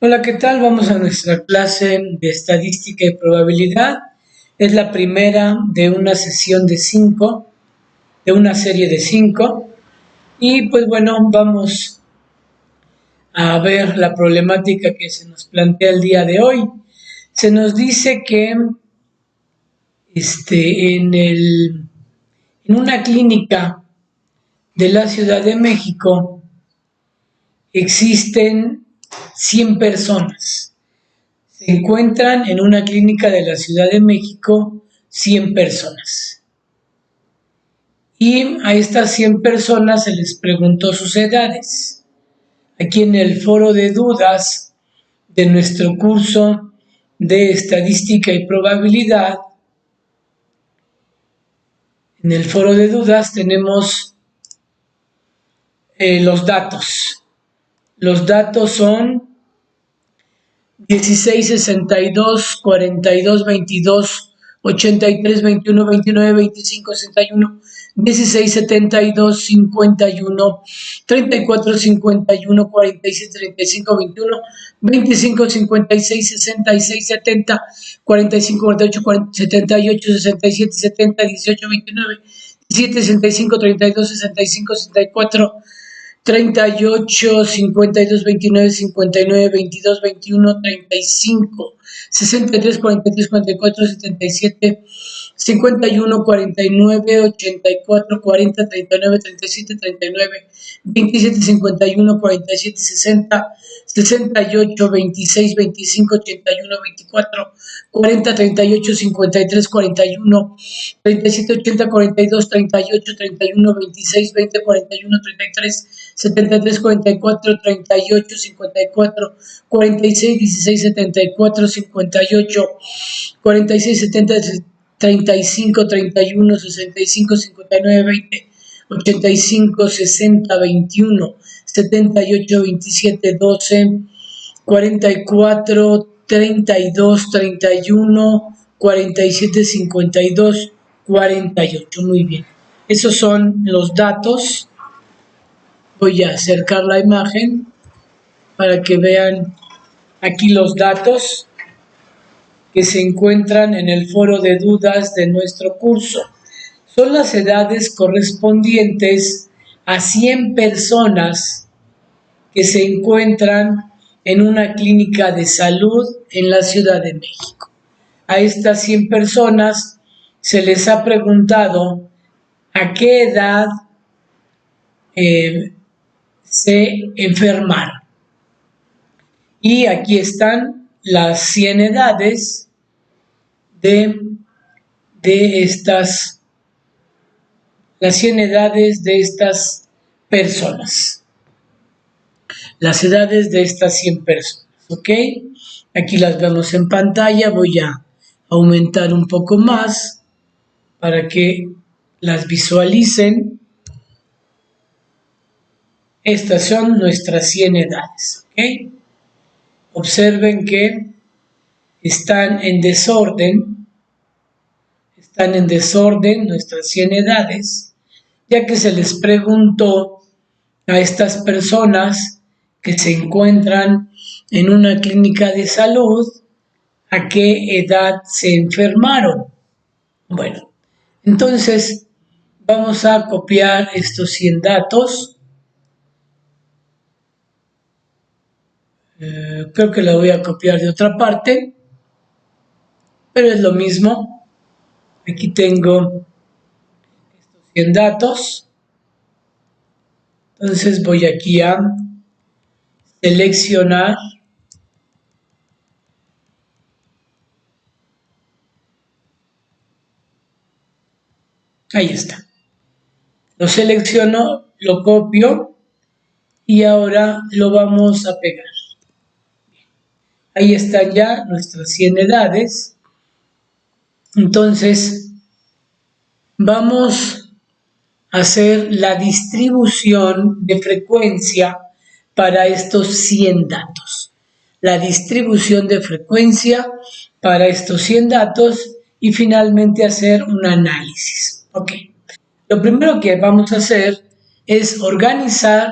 Hola, ¿qué tal? Vamos a nuestra clase de estadística y probabilidad. Es la primera de una sesión de 5, de una serie de 5. Y pues bueno, vamos a ver la problemática que se nos plantea el día de hoy. Se nos dice que en una clínica de la Ciudad de México existen 100 personas. Se encuentran en una clínica de la Ciudad de México 100 personas. Y a estas 100 personas se les preguntó sus edades. Aquí en el foro de dudas de nuestro curso de estadística y probabilidad, en el foro de dudas tenemos los datos. Los datos son 16, 62, 42, 22, 83, 21, 29, 25, 61, 16, 72, 51, 34, 51, 47, 35, 21, 25, 56, 66, 70, 45, 48, 40, 78, 67, 70, 18, 29, 17, 65, 32, 65, 64, 38, 52, 29, 59, 22, 21, 35, 63, 43, 44, 77, 51, 49, 84, 40, 39, 37, 39, 27, 51, 47, 60, 68, 26, 25, 81, 24, 40, 38, 53, 41, 37, 80, 42, 38, 31, 26, 20, 41, 33, 73, 44, 38, 54, 46, 16, 74, 58, 46, 70, 35, 31, 65, 59, 20, 85, 60, 21, 78, 27, 12, 44, 32, 31, 47, 52, 48. Muy bien. Esos son los datos. Voy a acercar la imagen para que vean aquí los datos que se encuentran en el foro de dudas de nuestro curso. Son las edades correspondientes a 100 personas que se encuentran en una clínica de salud en la Ciudad de México. A estas 100 personas se les ha preguntado a qué edad se enfermaron. Y aquí están las 100 edades de estas personas. Las edades de estas 100 personas, ¿ok? Aquí las vemos en pantalla. Voy a aumentar un poco más para que las visualicen. Estas son nuestras 100 edades, ¿ok? Observen que están en desorden nuestras 100 edades, ya que se les preguntó a estas personas que se encuentran en una clínica de salud a qué edad se enfermaron. Bueno, entonces vamos a copiar estos 100 datos. Creo que la voy a copiar de otra parte, pero es lo mismo. Aquí tengo estos 100 datos. Entonces voy aquí a seleccionar ahí está. Lo selecciono, lo copio y ahora lo vamos a pegar. Ahí están ya nuestras 100 edades. Entonces, vamos a hacer la distribución de frecuencia para estos 100 datos. La distribución de frecuencia para estos 100 datos y finalmente hacer un análisis. Ok. Lo primero que vamos a hacer es organizar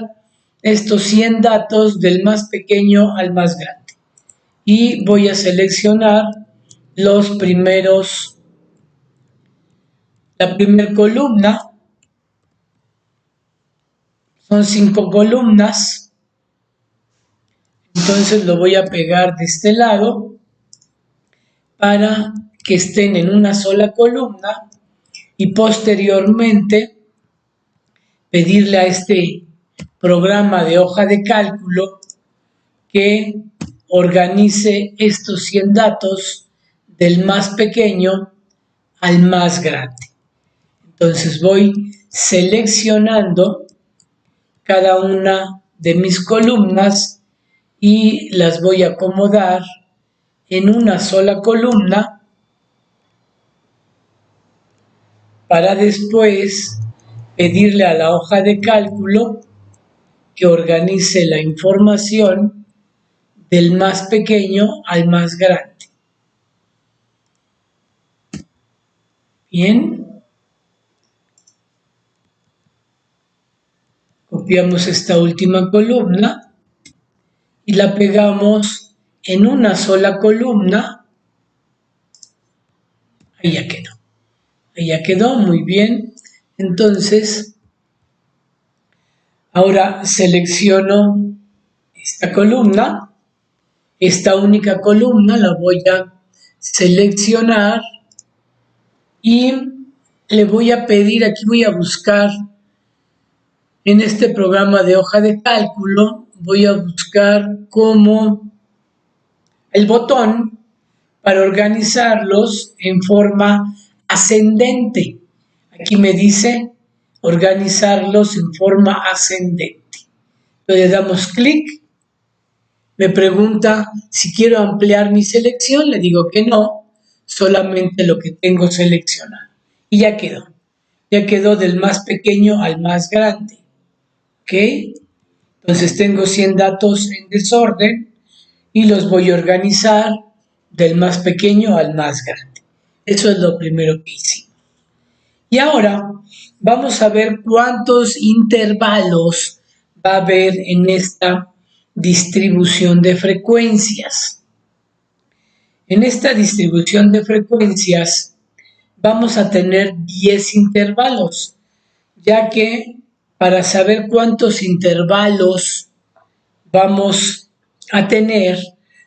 estos 100 datos del más pequeño al más grande. y voy a seleccionar los primeros, la primera columna, son 5 columnas, entonces lo voy a pegar de este lado para que estén en una sola columna y posteriormente pedirle a este programa de hoja de cálculo que organice estos 100 datos del más pequeño al más grande. Entonces voy seleccionando cada una de mis columnas y las voy a acomodar en una sola columna para después pedirle a la hoja de cálculo que organice la información del más pequeño al más grande. Bien. Copiamos esta última columna y la pegamos en una sola columna. Ahí ya quedó. Ahí ya quedó, muy bien. Entonces, ahora selecciono esta columna. Esta única columna la voy a seleccionar y le voy a pedir, aquí voy a buscar en este programa de hoja de cálculo, voy a buscar como el botón para organizarlos en forma ascendente. Aquí me dice organizarlos en forma ascendente. Le damos clic, me pregunta si quiero ampliar mi selección, le digo que no, solamente lo que tengo seleccionado. Y ya quedó del más pequeño al más grande. ¿Ok? Entonces tengo 100 datos en desorden y los voy a organizar del más pequeño al más grande. Eso es lo primero que hicimos. Y ahora vamos a ver cuántos intervalos va a haber en esta distribución de frecuencias. En esta distribución de frecuencias vamos a tener 10 intervalos, ya que para saber cuántos intervalos vamos a tener,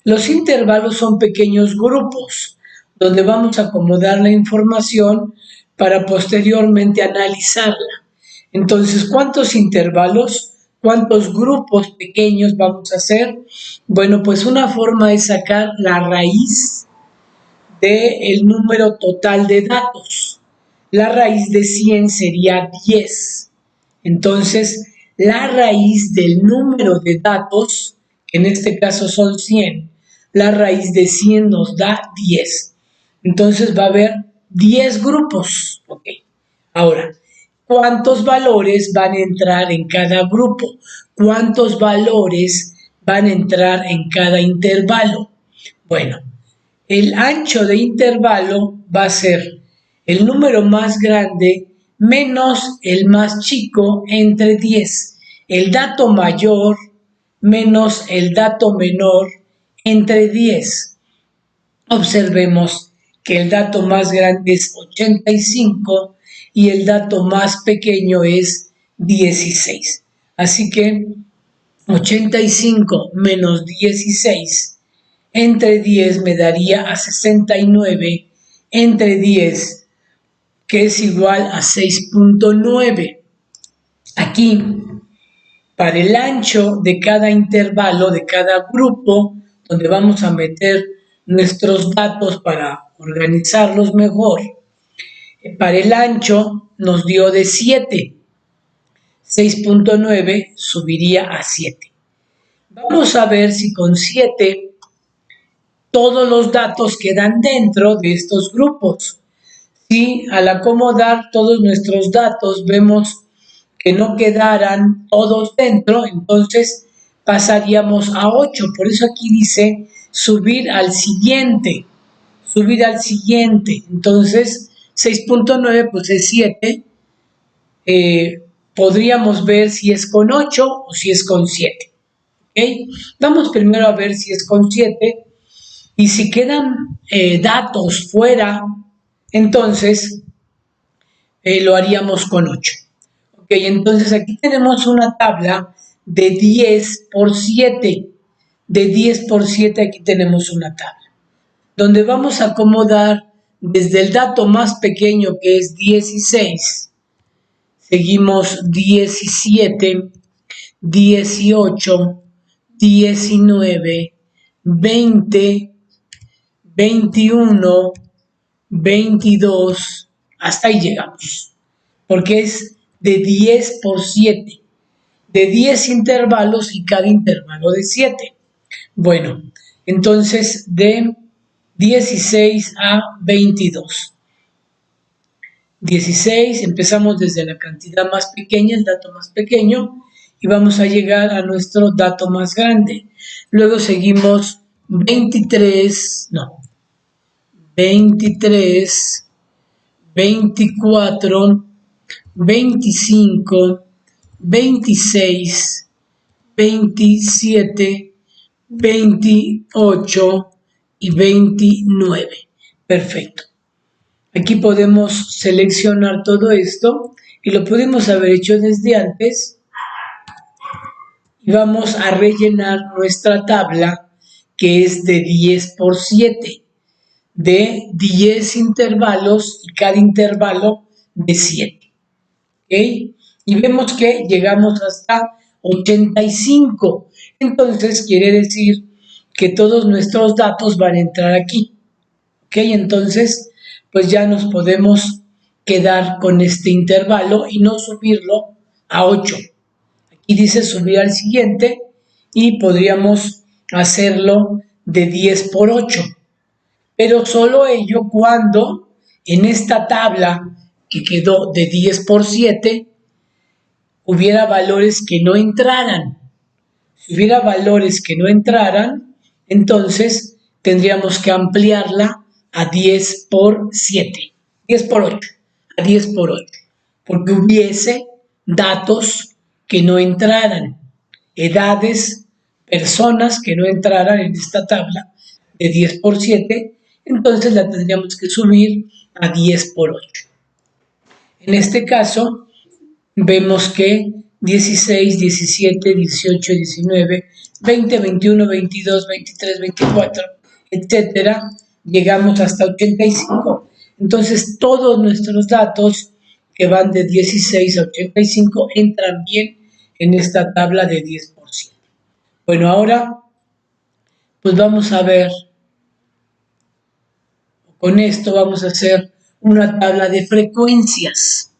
los intervalos son pequeños grupos donde vamos a acomodar la información para posteriormente analizarla. Entonces, ¿cuántos intervalos, cuántos grupos pequeños vamos a hacer? Bueno, pues una forma es sacar la raíz del número total de datos. La raíz de 100 sería 10. Entonces, la raíz del número de datos, que en este caso son 100, la raíz de 100 nos da 10. Entonces va a haber 10 grupos. Ok. Ahora, ¿cuántos valores van a entrar en cada grupo? ¿Cuántos valores van a entrar en cada intervalo? Bueno, el ancho de intervalo va a ser el número más grande menos el más chico entre 10. El dato mayor menos el dato menor entre 10. Observemos que el dato más grande es 85 y el dato más pequeño es 16. Así que 85 menos 16 entre 10 me daría a 69 entre 10, que es igual a 6.9. Aquí, para el ancho de cada intervalo, de cada grupo, donde vamos a meter nuestros datos para organizarlos mejor, para el ancho nos dio de 7. 6.9 subiría a 7. Vamos a ver si con 7 todos los datos quedan dentro de estos grupos. Si al acomodar todos nuestros datos vemos que no quedaran todos dentro, entonces pasaríamos a 8. Por eso aquí dice subir al siguiente. Subir al siguiente. Entonces 6.9 pues es 7. Podríamos ver si es con 8 o si es con 7. ¿Okay? Vamos primero a ver si es con 7. Y si quedan datos fuera, entonces lo haríamos con 8. Ok, entonces aquí tenemos una tabla de 10 por 7. De 10 por 7 aquí tenemos una tabla, donde vamos a acomodar desde el dato más pequeño, que es 16, seguimos 17, 18, 19, 20, 21, 22, hasta ahí llegamos, porque es de 10 por 7, de 10 intervalos y cada intervalo de 7. Bueno, entonces de 16 a 22. 16, empezamos desde la cantidad más pequeña, el dato más pequeño, y vamos a llegar a nuestro dato más grande. Luego seguimos 23, 24, 25, 26, 27, 28 y 29. Perfecto. Aquí podemos seleccionar todo esto y lo pudimos haber hecho desde antes. Y vamos a rellenar nuestra tabla, que es de 10 por 7, de 10 intervalos y cada intervalo de 7. ¿Okay? Y vemos que llegamos hasta 85. Entonces quiere decir que todos nuestros datos van a entrar aquí. ¿Ok? Entonces, pues ya nos podemos quedar con este intervalo y no subirlo a 8. Aquí dice subir al siguiente y podríamos hacerlo de 10 por 8. Pero solo ello cuando en esta tabla que quedó de 10 por 7 hubiera valores que no entraran. Si hubiera valores que no entraran, entonces tendríamos que ampliarla a 10 por 7, 10 por 8, a 10 por 8, porque hubiese datos que no entraran, edades, personas que no entraran en esta tabla de 10 por 7, entonces la tendríamos que subir a 10 por 8. En este caso, vemos que 16, 17, 18, 19, 20, 21, 22, 23, 24, etcétera, llegamos hasta 85. Entonces, todos nuestros datos que van de 16 a 85 entran bien en esta tabla de 10%. Bueno, ahora, pues vamos a ver, con esto vamos a hacer una tabla de frecuencias.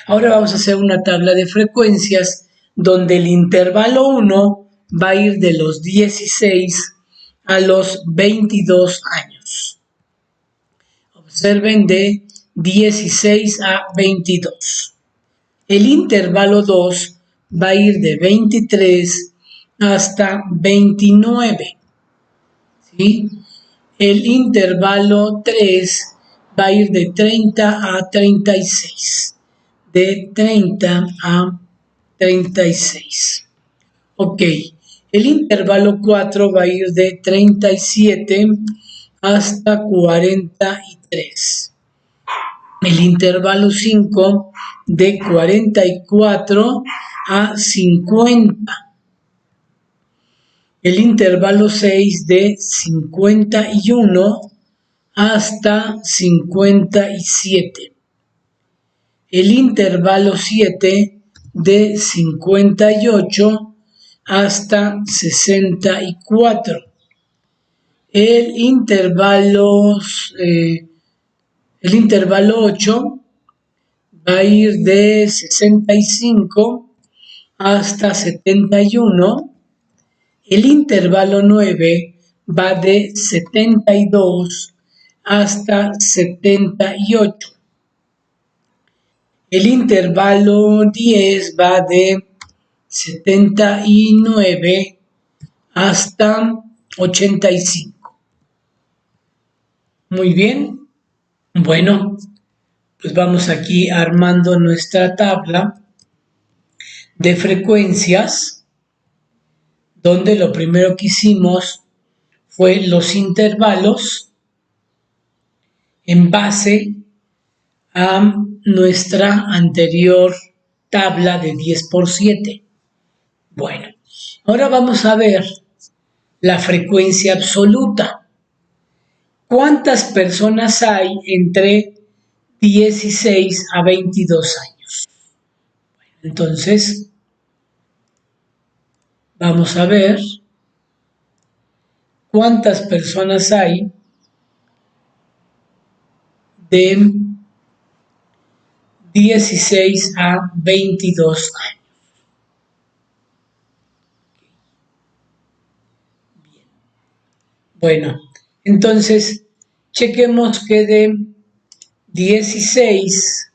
Ahora vamos a hacer una tabla de frecuencias donde el intervalo 1 va a ir de los 16 a los 22 años. Observen de 16 a 22. El intervalo 2 va a ir de 23 hasta 29. ¿Sí? El intervalo 3 va a ir de 30 a 36. De 30 a 36. Ok, el intervalo 4 va a ir de 37 hasta 43. El intervalo 5 de 44 a 50. El intervalo 6 de 51 hasta 57. El intervalo 7 de 58 hasta 64. El intervalo 8 va a ir de 65 hasta 71. El intervalo 9 va de 72 hasta 78. El intervalo 10 va de 79 hasta 85. Muy bien. Bueno, pues vamos aquí armando nuestra tabla de frecuencias, donde lo primero que hicimos fue los intervalos en base a nuestra anterior tabla de 10 por 7. Bueno, ahora vamos a ver la frecuencia absoluta. ¿Cuántas personas hay entre 16 a 22 años? Entonces, vamos a ver cuántas personas hay de 16 a 22 años. Bueno, entonces chequemos que de 16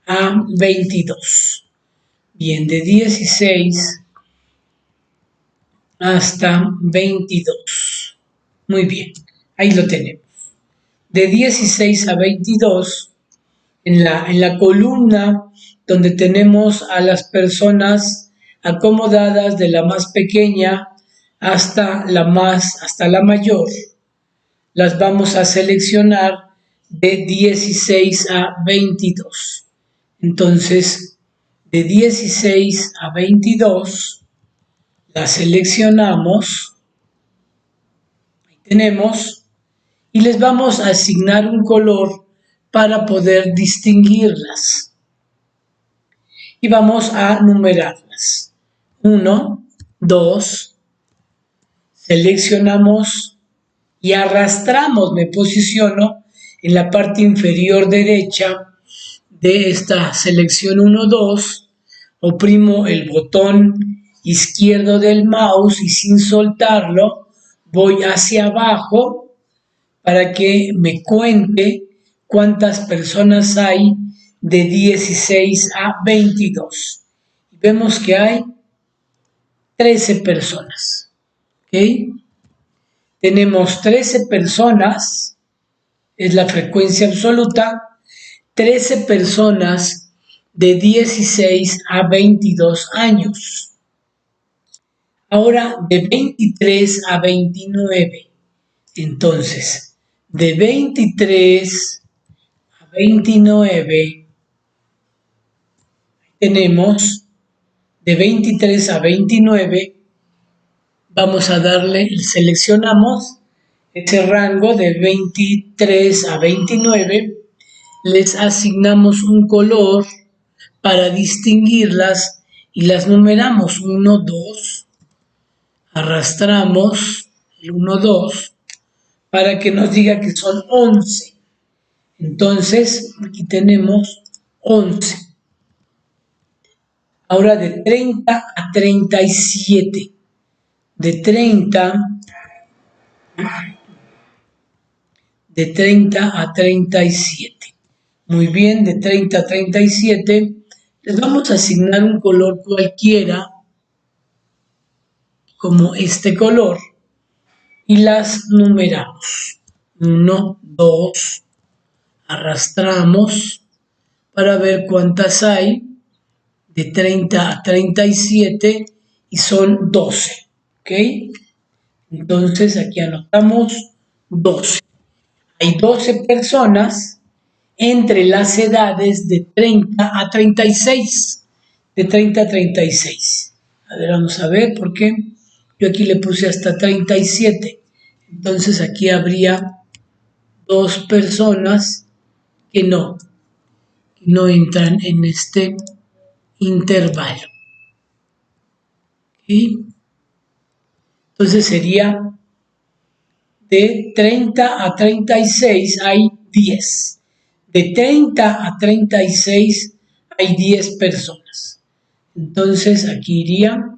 a 22. Bien, de 16 hasta 22. Muy bien, ahí lo tenemos. De 16 a 22, en la columna donde tenemos a las personas acomodadas de la más pequeña hasta la mayor, las vamos a seleccionar de 16 a 22. Entonces, de 16 a 22, la seleccionamos, ahí tenemos, y les vamos a asignar un color para poder distinguirlas. Y vamos a numerarlas. 1, 2, seleccionamos y arrastramos, me posiciono en la parte inferior derecha de esta selección 1, 2, oprimo el botón izquierdo del mouse y sin soltarlo voy hacia abajo para que me cuente cuántas personas hay de 16 a 22. Y vemos que hay 13 personas. ¿Ok? Tenemos 13 personas, es la frecuencia absoluta, 13 personas de 16 a 22 años. Ahora de 23 a 29. Entonces, de 23 a 29 tenemos de 23 a 29, vamos a darle, seleccionamos ese rango de 23 a 29, les asignamos un color para distinguirlas y las numeramos 1, 2, arrastramos el 1, 2 para que nos diga que son 11. Entonces, aquí tenemos 11. Ahora de 30 a 37. De 30 a 37. Muy bien, de 30 a 37 les vamos a asignar un color cualquiera, como este color, y las numeramos. 1, 2, arrastramos para ver cuántas hay de 30 a 37 y son 12. ¿Ok? Entonces aquí anotamos 12. Hay 12 personas entre las edades de 30 a 36. De 30 a 36. A ver, vamos a ver por qué. Yo aquí le puse hasta 37. Entonces aquí habría 2 personas que no entran en este intervalo. ¿Sí? Entonces sería de 30 a 36 hay 10. De 30 a 36 hay 10 personas. Entonces aquí iría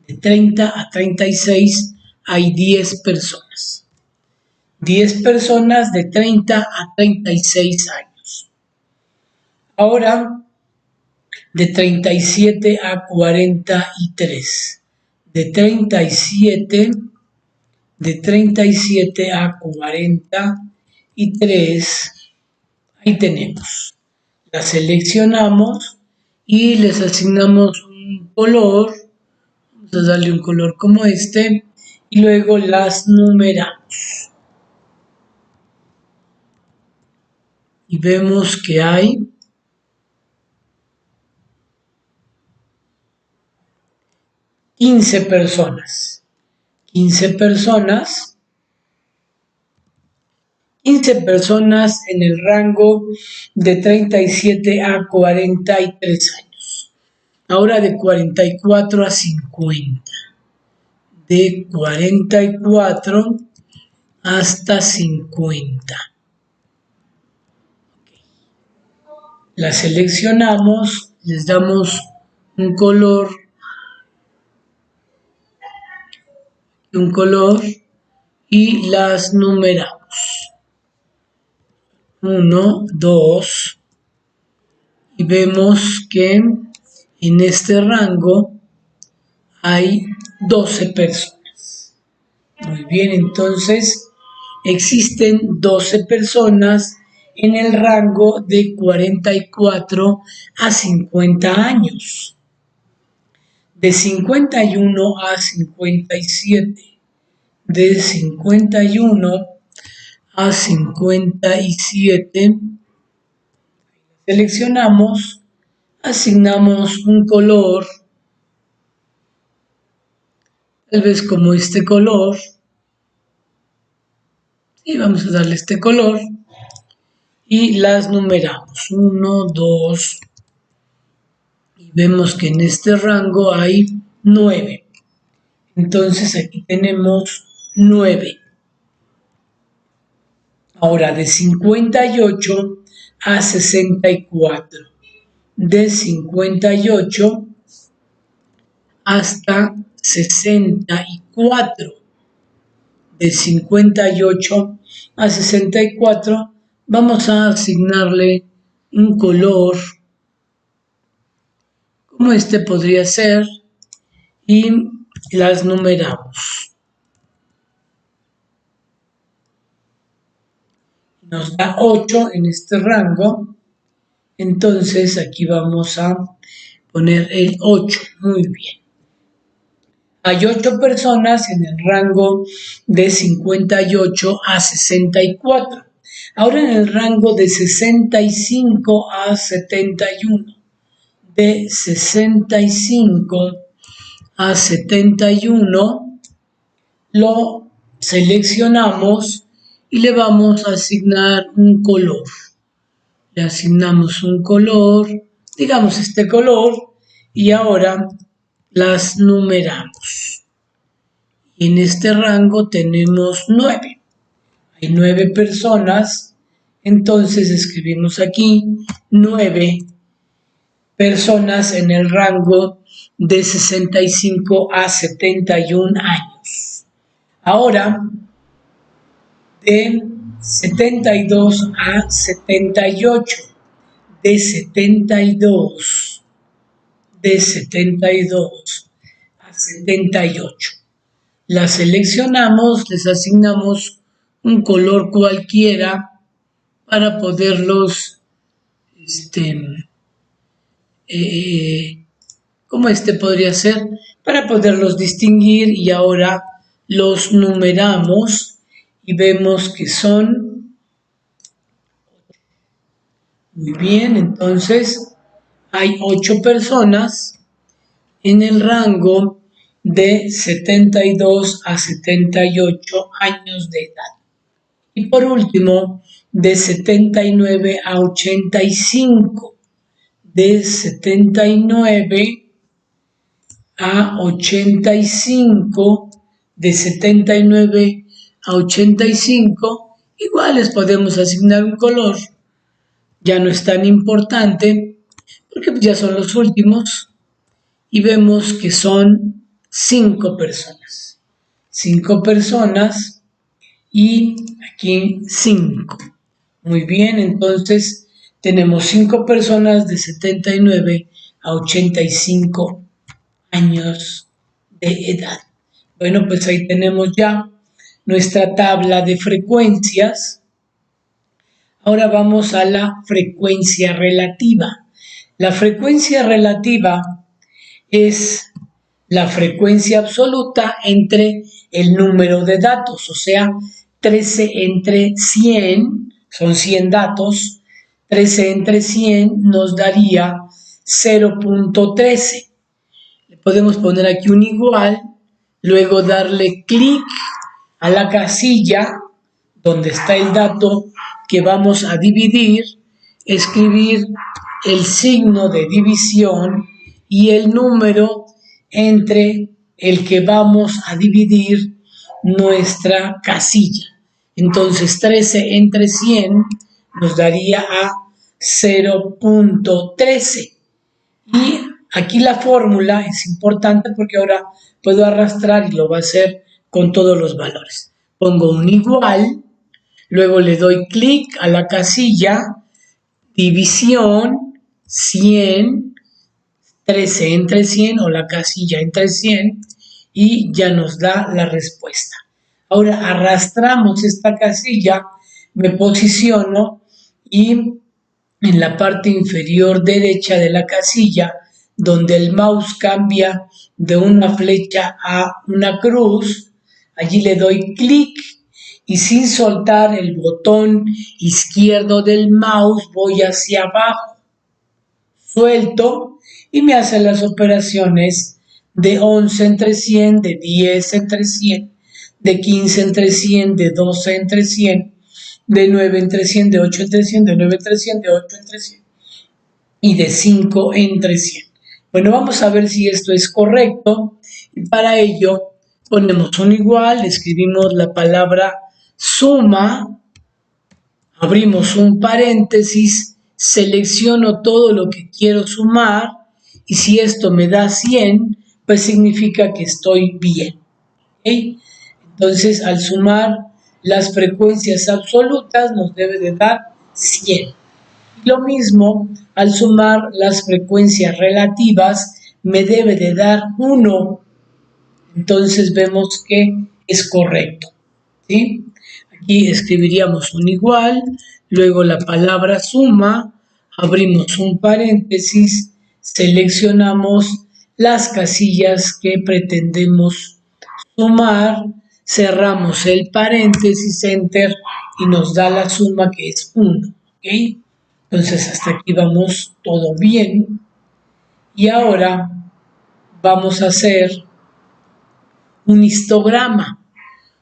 de 30 a 36 hay 10 personas. 10 personas de 30 a 36 años. Ahora, de 37 a 43. De 37 a 43, ahí tenemos. La seleccionamos y les asignamos un un color, vamos a darle un color como este, y luego las numeramos. Y vemos que hay 15 personas. 15 personas en el rango de 37 a 43 años. Ahora de 44 a 50. De 44 hasta 50. La seleccionamos, les damos un color y las numeramos. 1, 2, y vemos que en este rango hay 12 personas. Muy bien, entonces existen 12 personas en el rango de 44 a 50 años. De 51 a 57. De 51 a 57. Seleccionamos, asignamos un color, tal vez como este color, y vamos a darle este color, y las numeramos, 1, 2, y vemos que en este rango hay 9, entonces aquí tenemos 9. Ahora de 58 a 64, de 58 hasta 64, de 58 a 64 vamos a asignarle un color, como este podría ser, y las numeramos. Nos da 8 en este rango, entonces aquí vamos a poner el 8, muy bien. Hay 8 personas en el rango de 58 a 64. Ahora en el rango de 65 a 71. De 65 a 71 lo seleccionamos y le vamos a asignar un color. Le asignamos un color, digamos este color, y ahora las numeramos. Y en este rango tenemos 9. Hay 9 personas, entonces escribimos aquí 9 personas en el rango de 65 a 71 años. Ahora, de 72 a 78, de 72 a 78. La seleccionamos, les asignamos un color cualquiera para poderlos, como este podría ser, para poderlos distinguir, y ahora los numeramos y vemos que son. Muy bien, entonces hay 8 personas en el rango de 72 a 78 años de edad. Y por último, de 79 a 85. De 79 a 85, de 79 a 85, igual les podemos asignar un color. Ya no es tan importante, porque ya son los últimos, y vemos que son 5 personas. 5 personas, y aquí 5. Muy bien, entonces tenemos 5 personas de 79 a 85 años de edad. Bueno, pues ahí tenemos ya nuestra tabla de frecuencias. Ahora vamos a la frecuencia relativa. La frecuencia relativa es la frecuencia absoluta entre el número de datos, o sea, 13 entre 100, son 100 datos, 13 entre 100 nos daría 0.13. Le podemos poner aquí un igual, luego darle clic a la casilla donde está el dato que vamos a dividir, escribir el signo de división y el número entre el que vamos a dividir nuestra casilla. Entonces 13 entre 100 nos daría a 0.13. Y aquí la fórmula es importante porque ahora puedo arrastrar y lo va a hacer con todos los valores. Pongo un igual, luego le doy clic a la casilla, división, 100, 13 entre 100 o la casilla entre 100 y ya nos da la respuesta. Ahora arrastramos esta casilla, me posiciono y en la parte inferior derecha de la casilla, donde el mouse cambia de una flecha a una cruz, allí le doy clic y sin soltar el botón izquierdo del mouse voy hacia abajo, suelto y me hace las operaciones de 11 entre 100, de 10 entre 100, de 15 entre 100, de 12 entre 100, de 9 entre 100, de 8 entre 100, de 9 entre 100, de 8 entre 100 y de 5 entre 100. Bueno, vamos a ver si esto es correcto y para ello ponemos un igual, escribimos la palabra suma, abrimos un paréntesis, selecciono todo lo que quiero sumar y si esto me da 100, pues significa que estoy bien. ¿Okay? Entonces, al sumar las frecuencias absolutas nos debe de dar 100. Lo mismo, al sumar las frecuencias relativas me debe de dar 1. Entonces vemos que es correcto. ¿Sí? Aquí escribiríamos un igual, luego la palabra suma, abrimos un paréntesis, seleccionamos las casillas que pretendemos sumar, cerramos el paréntesis, enter, y nos da la suma que es 1. ¿Ok? Entonces hasta aquí vamos todo bien. Y ahora vamos a hacer un histograma,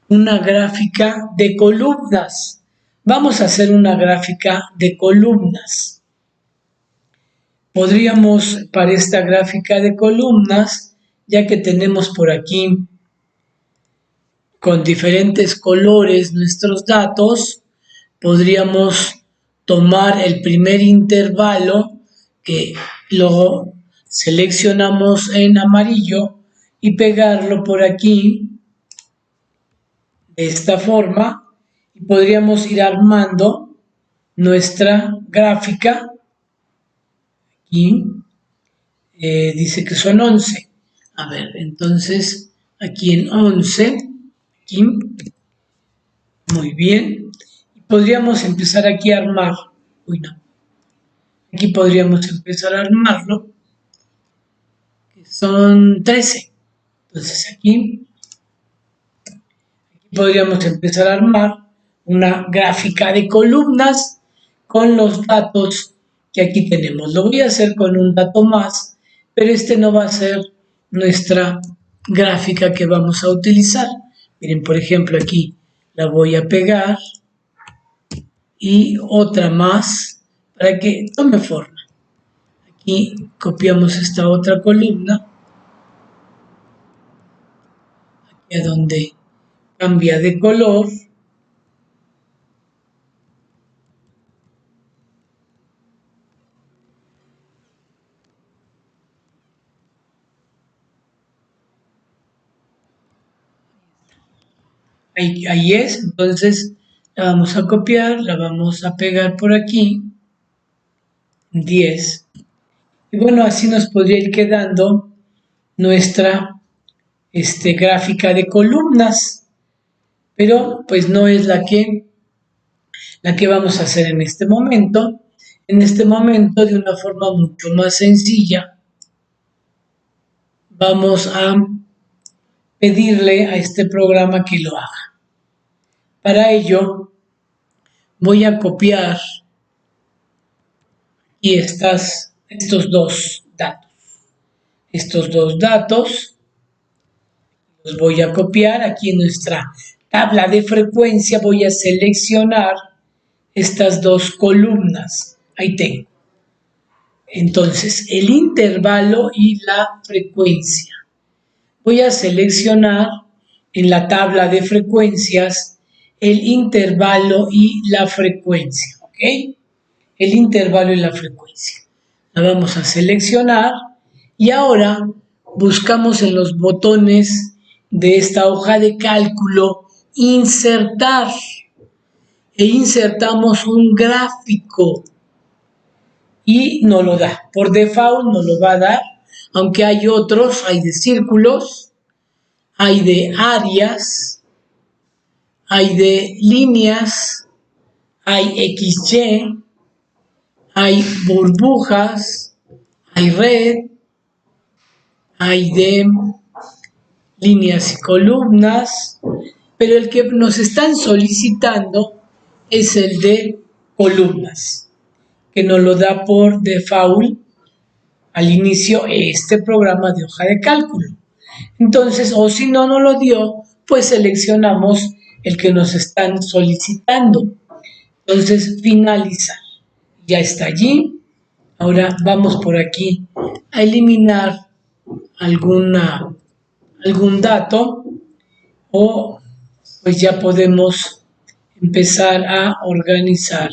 una gráfica de columnas. Vamos a hacer una gráfica de columnas. Podríamos, para esta gráfica de columnas, ya que tenemos por aquí con diferentes colores nuestros datos, podríamos tomar el primer intervalo que lo seleccionamos en amarillo y pegarlo por aquí de esta forma y podríamos ir armando nuestra gráfica. Aquí dice que son 11. A ver, entonces aquí en 11, aquí, muy bien. Podríamos empezar aquí a armar. Uy, no. Aquí podríamos empezar a armarlo. Que son 13. Entonces aquí podríamos empezar a armar una gráfica de columnas con los datos que aquí tenemos. Lo voy a hacer con un dato más, pero este no va a ser nuestra gráfica que vamos a utilizar. Miren, por ejemplo, aquí la voy a pegar y otra más para que tome forma. Aquí copiamos esta otra columna, aquí a donde cambia de color. Ahí es, entonces la vamos a copiar, la vamos a pegar por aquí, 10. Y bueno, así nos podría ir quedando nuestra gráfica de columnas, pero pues no es la que vamos a hacer en este momento. En este momento, de una forma mucho más sencilla, vamos a pedirle a este programa que lo haga. Para ello, voy a copiar aquí estos dos datos. Estos dos datos los voy a copiar aquí en nuestra tabla de frecuencia. Voy a seleccionar estas dos columnas. Ahí tengo. Entonces, el intervalo y la frecuencia. Voy a seleccionar en la tabla de frecuencias el intervalo y la frecuencia, ¿ok? El intervalo y la frecuencia. La vamos a seleccionar y ahora buscamos en los botones de esta hoja de cálculo insertar e insertamos un gráfico y no lo da. Por default no lo va a dar, aunque hay otros, hay de círculos, hay de áreas, hay de líneas, hay XY, hay burbujas, hay red, hay de líneas y columnas, pero el que nos están solicitando es el de columnas, que nos lo da por default al inicio este programa de hoja de cálculo. Entonces, o si no nos lo dio, pues seleccionamos el que nos están solicitando. Entonces, finalizar. Ya está allí. Ahora vamos por aquí a eliminar algún dato o pues ya podemos empezar a organizar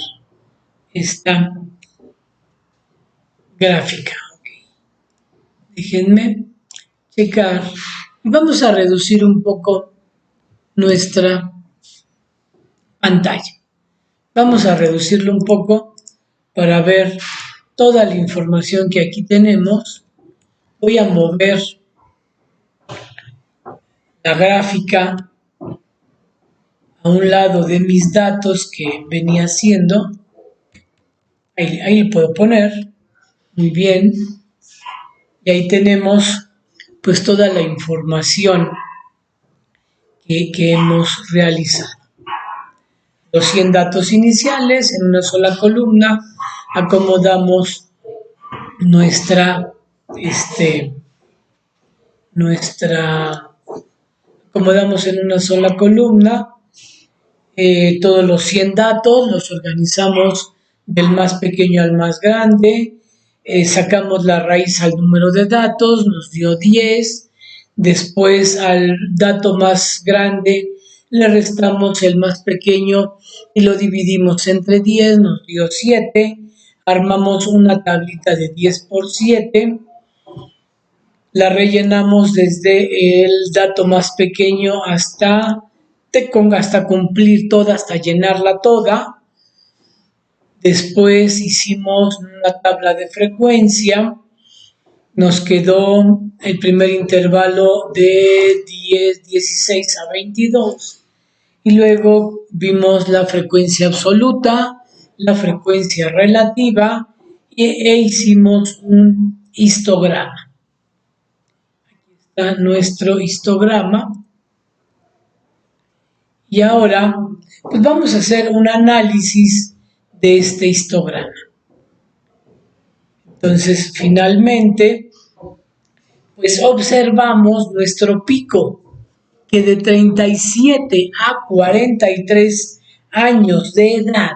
esta gráfica. Okay. Déjenme checar y vamos a reducir un poco nuestra pantalla. Vamos a reducirlo un poco para ver toda la información que aquí tenemos. Voy a mover la gráfica a un lado de mis datos que venía haciendo. Ahí le puedo poner. Muy bien. Y ahí tenemos pues toda la información que hemos realizado. Los 100 datos iniciales en una sola columna. Acomodamos acomodamos en una sola columna todos los 100 datos, los organizamos del más pequeño al más grande, sacamos la raíz al número de datos, nos dio 10, después al dato más grande le restamos el más pequeño y lo dividimos entre 10, nos dio 7, armamos una tablita de 10 por 7, la rellenamos desde el dato más pequeño hasta cumplir toda, hasta llenarla toda. Después hicimos una tabla de frecuencia, nos quedó el primer intervalo de 10, 16 a 22 y luego vimos la frecuencia absoluta, la frecuencia relativa e hicimos un histograma. Aquí está nuestro histograma. Y ahora, pues vamos a hacer un análisis de este histograma. Entonces, finalmente, pues observamos nuestro pico, que de 37 a 43 años de edad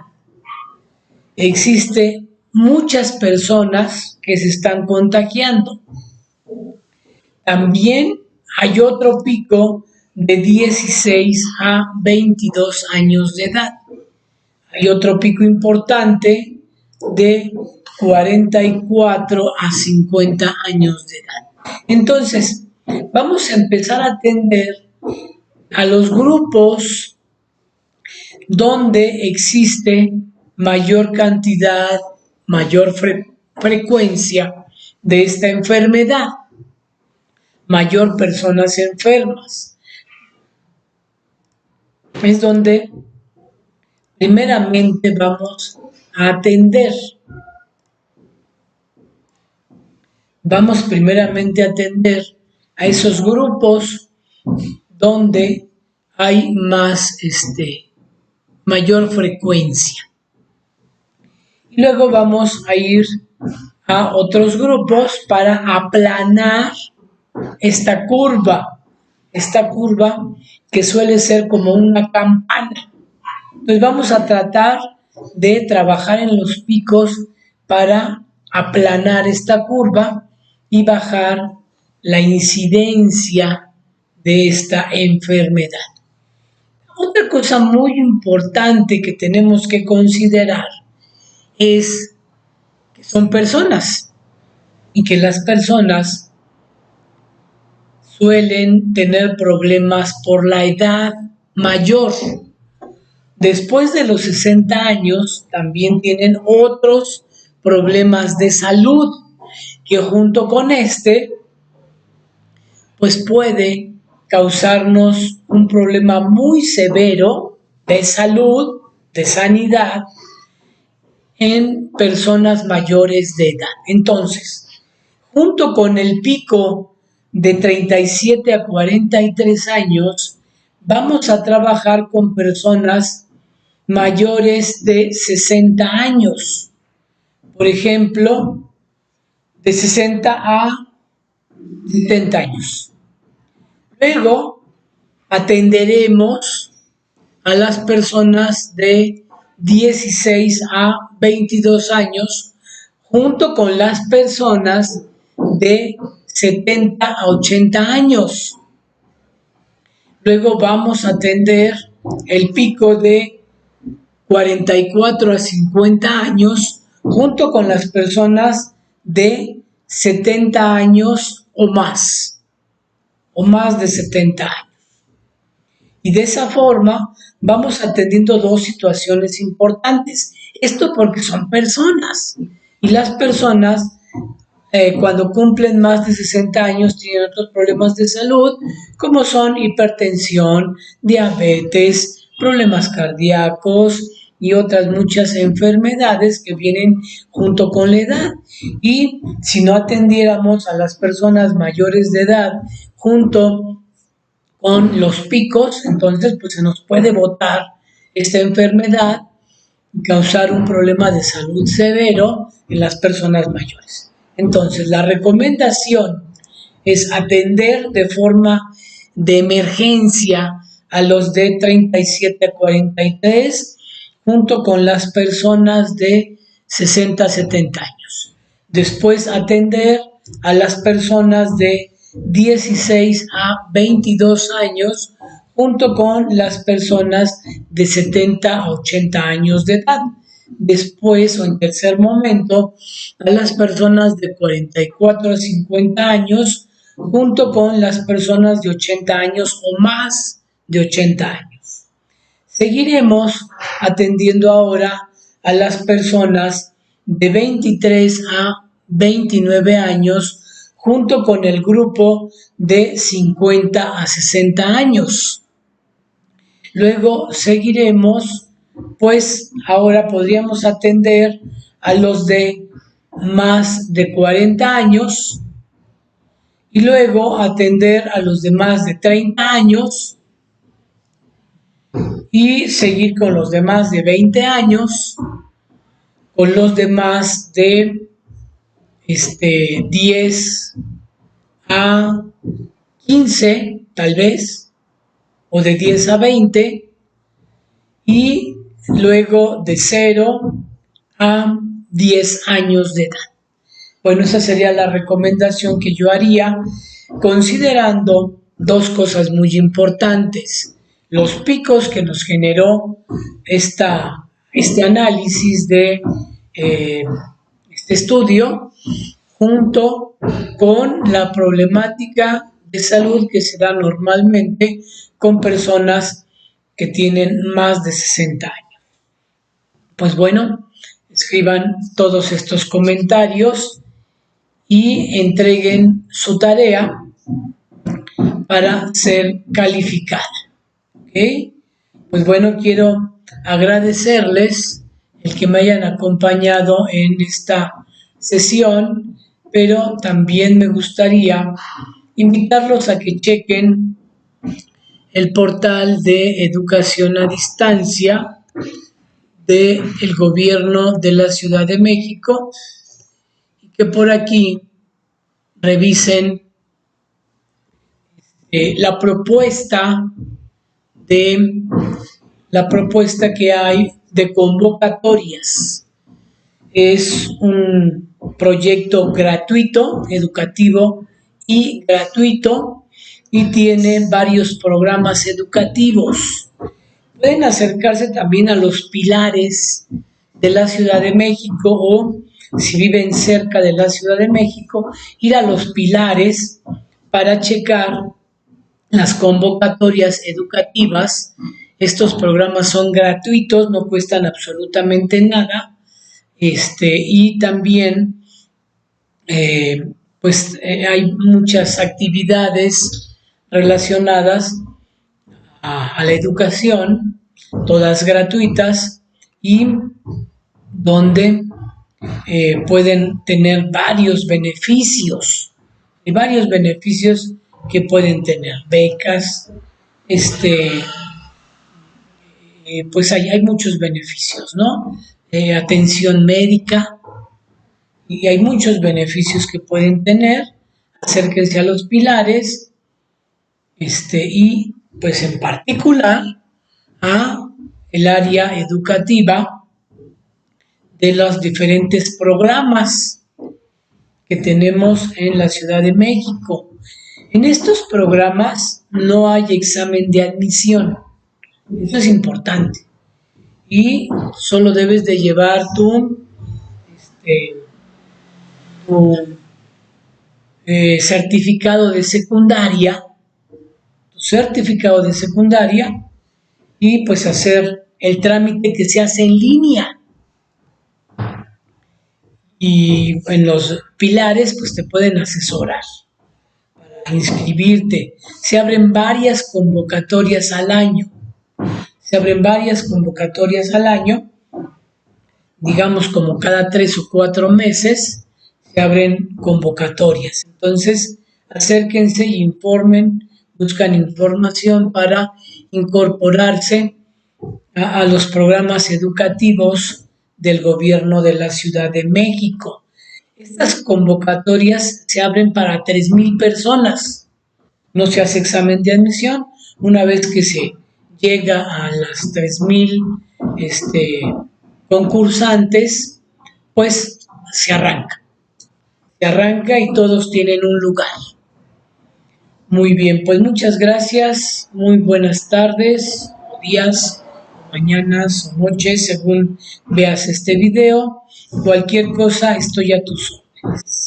existe muchas personas que se están contagiando. También hay otro pico de 16 a 22 años de edad. Hay otro pico importante de 44 a 50 años de edad. Entonces, vamos a empezar a atender a los grupos donde existe mayor cantidad, mayor frecuencia de esta enfermedad, mayor personas enfermas. Es donde primeramente vamos a atender. Vamos primeramente a atender a esos grupos donde hay mayor frecuencia. Y luego vamos a ir a otros grupos para aplanar esta curva que suele ser como una campana. Entonces vamos a tratar de trabajar en los picos para aplanar esta curva y bajar la incidencia de esta enfermedad. Otra cosa muy importante que tenemos que considerar es que son personas y que las personas suelen tener problemas por la edad mayor. Después de los 60 años también tienen otros problemas de salud que junto con pues puede causarnos un problema muy severo de salud, de sanidad, en personas mayores de edad. Entonces, junto con el pico de 37 a 43 años, vamos a trabajar con personas mayores de 60 años. Por ejemplo, de 60 a 70 años. Luego atenderemos a las personas de 16 a 22 años junto con las personas de 70 a 80 años. Luego vamos a atender el pico de 44 a 50 años junto con las personas de 70 años o más de 70 años. Y de esa forma vamos atendiendo dos situaciones importantes. Esto porque son personas. Y las personas, cuando cumplen más de 60 años, tienen otros problemas de salud, como son hipertensión, diabetes, problemas cardíacos y otras muchas enfermedades que vienen junto con la edad. Y si no atendiéramos a las personas mayores de edad junto con los picos, entonces pues se nos puede botar esta enfermedad y causar un problema de salud severo en las personas mayores. Entonces la recomendación es atender de forma de emergencia a los de 37 a 43 junto con las personas de 60 a 70 años. Después atender a las personas de 16 a 22 años junto con las personas de 70 a 80 años de edad. Después, o en tercer momento, a las personas de 44 a 50 años junto con las personas de 80 años o más de 80 años. Seguiremos atendiendo ahora a las personas de 23 a 29 años junto con el grupo de 50 a 60 años. Luego seguiremos, pues ahora podríamos atender a los de más de 40 años y luego atender a los de más de 30 años y seguir con los de más de 20 años, con los de más de 10 a 15 tal vez, o de 10 a 20, y luego de 0 a 10 años de edad. Bueno, esa sería la recomendación que yo haría, considerando dos cosas muy importantes: los picos que nos generó este análisis de este estudio, junto con la problemática de salud que se da normalmente con personas que tienen más de 60 años. Pues bueno, escriban todos estos comentarios y entreguen su tarea para ser calificada. ¿Okay? Pues bueno, quiero agradecerles el que me hayan acompañado en esta sesión, pero también me gustaría invitarlos a que chequen el portal de educación a distancia del gobierno de la Ciudad de México y que por aquí revisen la propuesta de la propuesta que hay de convocatorias. Es un proyecto gratuito, educativo y gratuito, y tiene varios programas educativos. Pueden acercarse también a los pilares de la Ciudad de México o, si viven cerca de la Ciudad de México, ir a los pilares para checar las convocatorias educativas. Estos programas son gratuitos, no cuestan absolutamente nada, y también hay muchas actividades relacionadas a la educación, todas gratuitas, y donde pueden tener varios beneficios, que pueden tener, becas, pues hay muchos beneficios, ¿no? Atención médica, y hay muchos beneficios que pueden tener. Acérquense a los pilares, y pues en particular a el área educativa de los diferentes programas que tenemos en la Ciudad de México. En estos programas no hay examen de admisión, eso es importante, y solo debes de llevar tu certificado de secundaria, y pues hacer el trámite que se hace en línea. Y en los pilares pues te pueden asesorar para inscribirte. Se abren varias convocatorias al año. Digamos como cada 3 o 4 meses se abren convocatorias. Entonces, acérquense y informen, buscan información para incorporarse a los programas educativos del gobierno de la Ciudad de México. Estas convocatorias se abren para 3,000 personas. No se hace examen de admisión. Una vez que se llega a las 3,000 concursantes, pues se arranca y todos tienen un lugar. Muy bien, pues muchas gracias, muy buenas tardes, o días, o mañanas o noches, según veas este video. Cualquier cosa, estoy a tus órdenes.